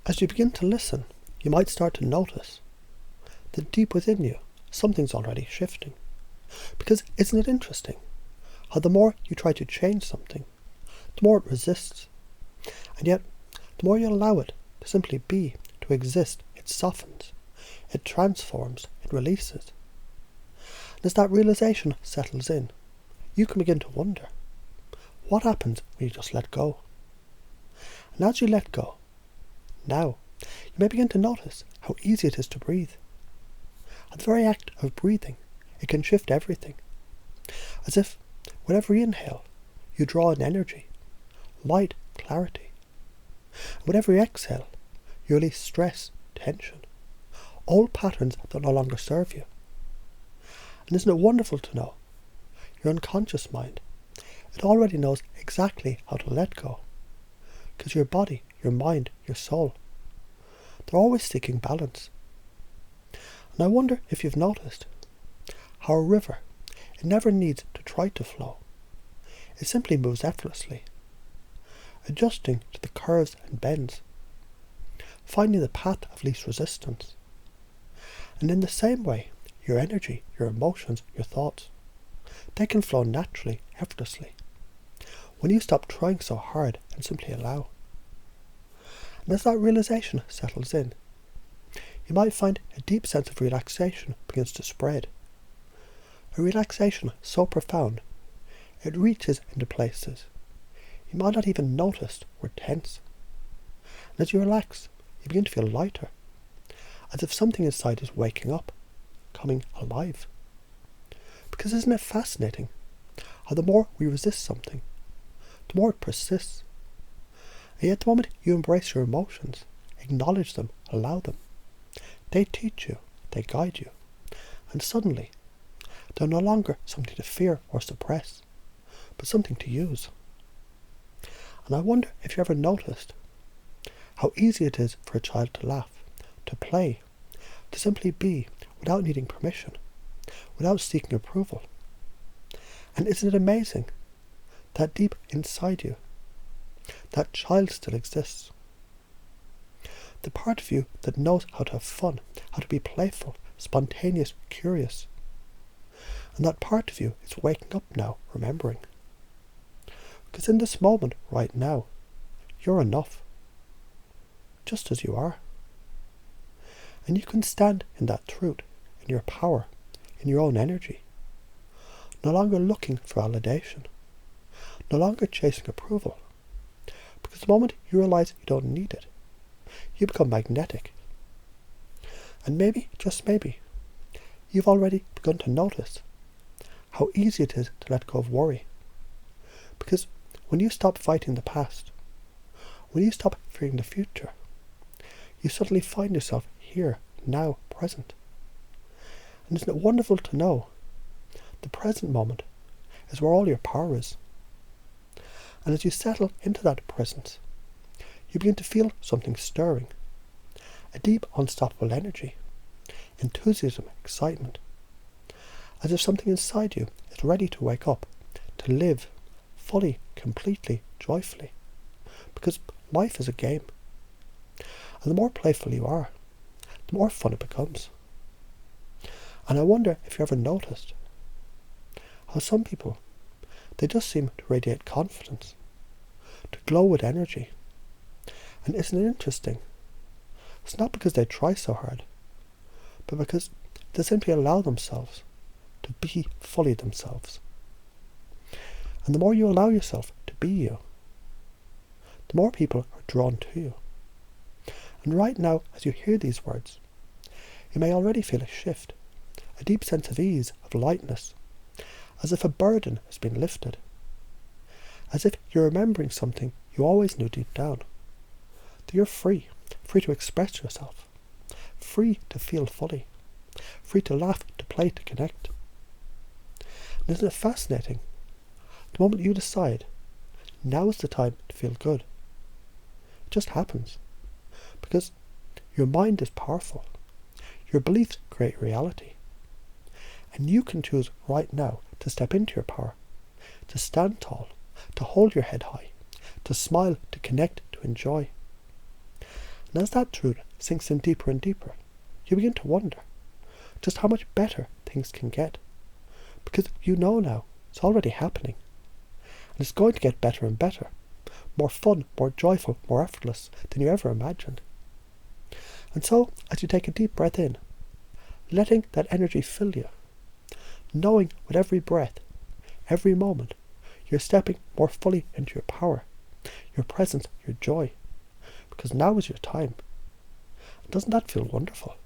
As you begin to listen, you might start to notice that deep within you, something's already shifting. Because isn't it interesting how the more you try to change something, the more it resists. And yet, the more you allow it to simply be, to exist, it softens, it transforms, it releases. And as that realization settles in, you can begin to wonder, what happens when you just let go? And as you let go, now, you may begin to notice how easy it is to breathe. At the very act of breathing, it can shift everything. As if, with every inhale, you draw in energy, light, clarity. And with every exhale, you release stress, tension, old patterns that no longer serve you. And isn't it wonderful to know? Your unconscious mind, it already knows exactly how to let go. Because your body, your mind, your soul, they're always seeking balance. And I wonder if you've noticed how a river, it never needs to try to flow. It simply moves effortlessly, adjusting to the curves and bends, finding the path of least resistance. And in the same way, your energy, your emotions, your thoughts, they can flow naturally, effortlessly, when you stop trying so hard and simply allow. And as that realization settles in, you might find a deep sense of relaxation begins to spread. A relaxation so profound, it reaches into places you might not even notice were tense. And as you relax, you begin to feel lighter, as if something inside is waking up, coming alive. Because isn't it fascinating how the more we resist something, the more it persists. And yet the moment you embrace your emotions, acknowledge them, allow them, they teach you, they guide you, and suddenly they're no longer something to fear or suppress, but something to use. And I wonder if you ever noticed how easy it is for a child to laugh, to play, to simply be without needing permission, without seeking approval. And isn't it amazing that deep inside you, that child still exists? The part of you that knows how to have fun, how to be playful, spontaneous, curious. And that part of you is waking up now, remembering. Because in this moment, right now, you're enough, just as you are. And you can stand in that truth, in your power, in your own energy, no longer looking for validation, no longer chasing approval, because the moment you realize you don't need it, you become magnetic. And maybe, just maybe, you've already begun to notice how easy it is to let go of worry. Because when you stop fighting the past, when you stop fearing the future, you suddenly find yourself here, now, present. And isn't it wonderful to know the present moment is where all your power is? And as you settle into that presence, you begin to feel something stirring, a deep, unstoppable energy, enthusiasm, excitement, as if something inside you is ready to wake up, to live fully, completely, joyfully, because life is a game. And the more playful you are, the more fun it becomes. And I wonder if you ever noticed how some people, they just seem to radiate confidence, to glow with energy. And isn't it interesting? It's not because they try so hard, but because they simply allow themselves to be fully themselves. And the more you allow yourself to be you, the more people are drawn to you. And right now, as you hear these words, you may already feel a shift, a deep sense of ease, of lightness, as if a burden has been lifted, as if you're remembering something you always knew deep down, that you're free, free to express yourself, free to feel fully, free to laugh, to play, to connect. And isn't it fascinating? The moment you decide, now is the time to feel good, it just happens. Because your mind is powerful. Your beliefs create reality. And you can choose right now to step into your power, to stand tall, to hold your head high, to smile, to connect, to enjoy. And And as that truth sinks in deeper and deeper, you begin to wonder just how much better things can get. Because you know now it's already happening. And it's going to get better and better. More fun, more joyful, more effortless than you ever imagined. And so, as you take a deep breath in, letting that energy fill you, knowing with every breath, every moment, you're stepping more fully into your power, your presence, your joy, because now is your time. And doesn't that feel wonderful?